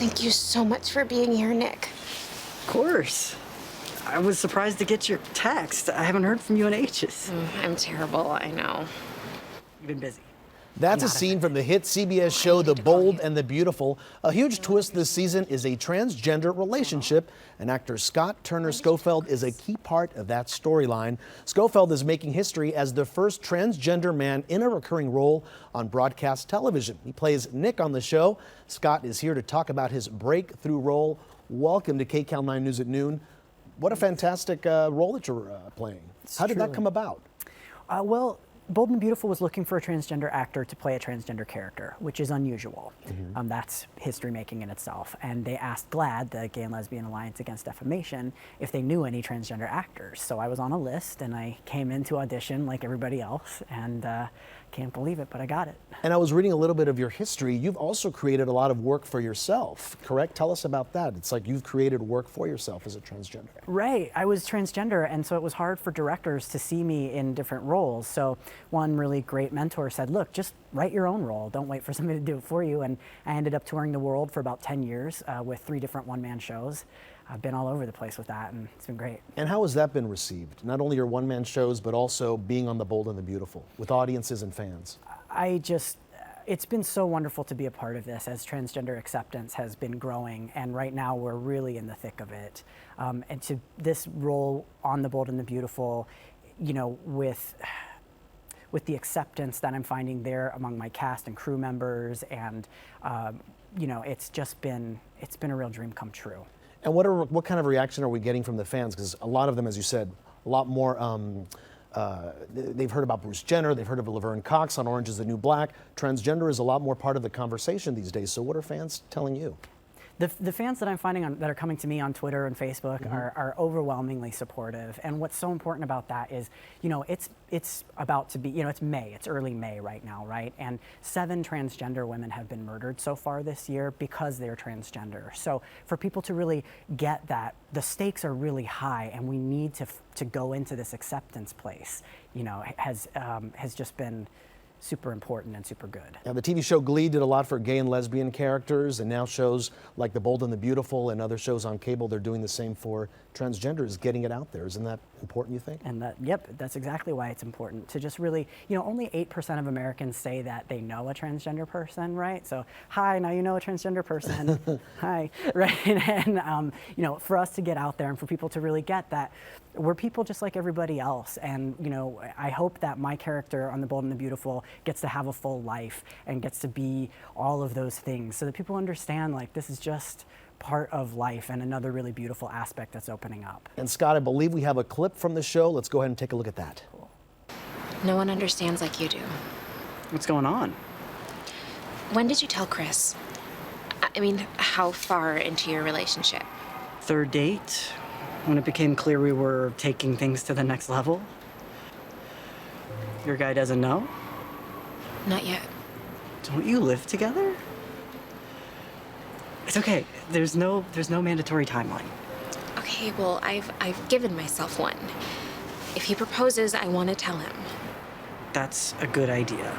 Thank you so much for being here, Nick. Of course. I was surprised to get your text. I haven't heard from you in ages. I'm terrible, I know. You've been busy. That's a scene from the hit CBS show The Bold and the Beautiful. A huge twist this season is a transgender relationship, and actor Scott Turner Schofield is a key part of that storyline. Schofield is making history as the first transgender man in a recurring role on broadcast television. He plays Nick on the show. Scott is here to talk about his breakthrough role. Welcome to KCAL9 News at Noon. What a fantastic role that you're playing. How did that come about? Well, Bold and Beautiful was looking for a transgender actor to play a transgender character, which is unusual. That's history making in itself. And they asked GLAAD, the Gay and Lesbian Alliance Against Defamation, if they knew any transgender actors. So I was on a list and I came in to audition like everybody else, and can't believe it, but I got it. And I was reading a little bit of your history. You've also created a lot of work for yourself, correct? Tell us about that. It's like you've created work for yourself as a transgender. Right. I was transgender, and so it was hard for directors to see me in different roles. So one really great mentor said, look, just write your own role. Don't wait for somebody to do it for you. And I ended up touring the world for about 10 years with 3 different one-man shows. I've been all over the place with that, and it's been great. And how has that been received? Not only your one-man shows, but also being on The Bold and the Beautiful with audiences and fans. It's been so wonderful to be a part of this as transgender acceptance has been growing, and right now we're really in the thick of it. And to this role on The Bold and the Beautiful, you know, with the acceptance that I'm finding there among my cast and crew members, and you know, it's been a real dream come true. And what kind of reaction are we getting from the fans? Because a lot of them, as you said, a lot more, they've heard about Bruce Jenner, they've heard of Laverne Cox on Orange is the New Black. Transgender is a lot more part of the conversation these days. So what are fans telling you? The fans that I'm finding that are coming to me on Twitter and Facebook are overwhelmingly supportive. And what's so important about that is, you know, it's about to be, you know, it's May, it's early May right now, right? And 7 transgender women have been murdered so far this year because they're transgender. So for people to really get that, the stakes are really high, and we need to go into this acceptance place, you know, has just been super important and super good. Now, the TV show Glee did a lot for gay and lesbian characters, and now shows like The Bold and the Beautiful and other shows on cable, they're doing the same for transgenders, getting it out there. Isn't that important, you think? And yep, that's exactly why it's important to just really, you know, only 8% of Americans say that they know a transgender person, right? So, hi, now you know a transgender person. Hi, right? And, you know, for us to get out there and for people to really get that we're people just like everybody else. And, you know, I hope that my character on The Bold and the Beautiful gets to have a full life and gets to be all of those things so that people understand, like, this is just part of life and another really beautiful aspect that's opening up. And Scott, I believe we have a clip from the show. Let's go ahead and take a look at that. Cool. No one understands like you do. What's going on? When did you tell Chris? I mean, how far into your relationship? 3rd date, when it became clear we were taking things to the next level. Your guy doesn't know? Not yet. Don't you live together? It's okay. There's no mandatory timeline. Okay, well, I've given myself one. If he proposes, I want to tell him. That's a good idea.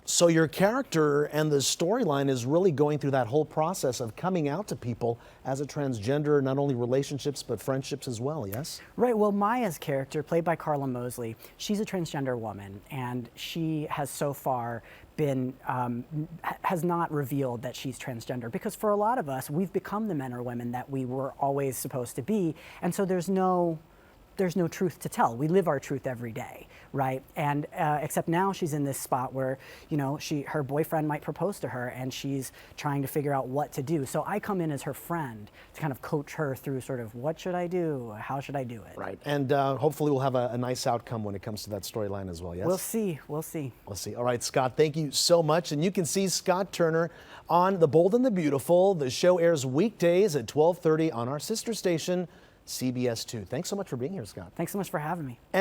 So your character and the storyline is really going through that whole process of coming out to people as a transgender, not only relationships, but friendships as well, yes? Right, well, Maya's character, played by Carla Mosley, she's a transgender woman, and she has so far been, has not revealed that she's transgender, because for a lot of us, we've become the men or women that we were always supposed to be, and so there's no truth to tell. We live our truth every day, right? And except now she's in this spot where, you know, her boyfriend might propose to her, and she's trying to figure out what to do. So I come in as her friend to kind of coach her through sort of, what should I do? How should I do it? Right, and hopefully we'll have a nice outcome when it comes to that storyline as well, yes? We'll see, we'll see. We'll see. All right, Scott, thank you so much. And you can see Scott Turner on The Bold and the Beautiful. The show airs weekdays at 12:30 on our sister station, CBS 2. Thanks so much for being here, Scott. Thanks so much for having me. And